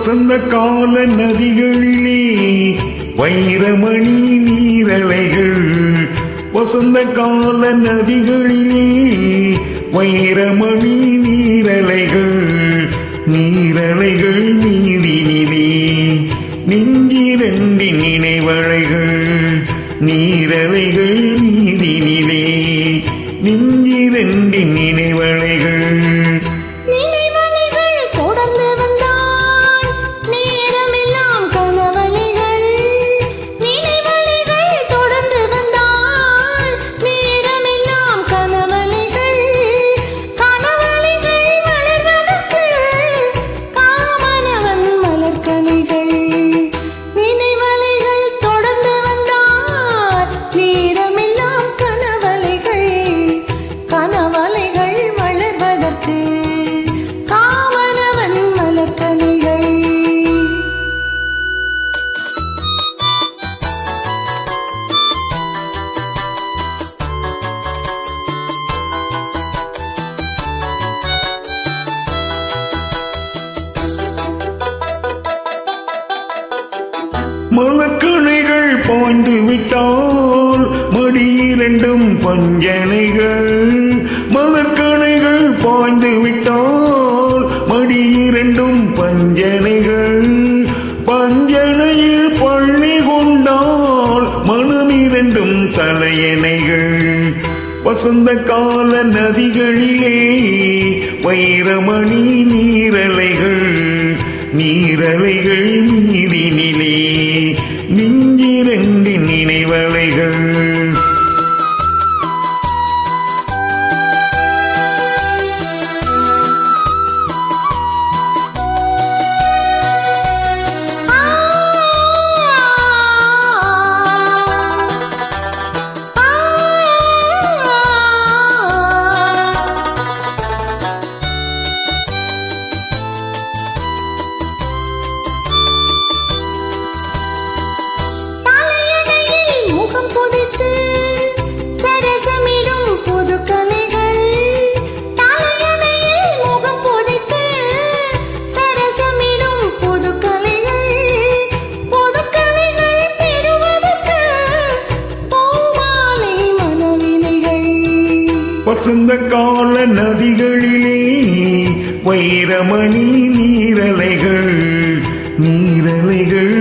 வசந்த கால நதிகளிலே வைரமணி நீரலைகள். வசந்த கால நதிகளிலே வைரமணி நீரலைகள். நீரலைகள் நீதினிலே நெஞ்சிரண்டின் நினைவலைகள். நீரலைகள் நீதினிலே நெஞ்சிரண்டின் நினைவலைகள். மலக்கணைகள் பாய்ந்து விட்டால் மடியிரண்டும் பஞ்சனைகள். மலக்கணைகள் பாய்ந்து விட்டால் மடியிரண்டும் பஞ்சனைகள். பஞ்சனையில் பள்ளி கொண்டால் மனமிரண்டும் தலையணைகள். வசந்த கால நதிகளிலே வைரமணி நீரலைகள். நீரலைகள் நீதினிலே நெஞ்சிரண்டின் நினைவலைகள். வசந்த கால நதிகளிலே வைரமணி நீரலைகள். நீரலைகள்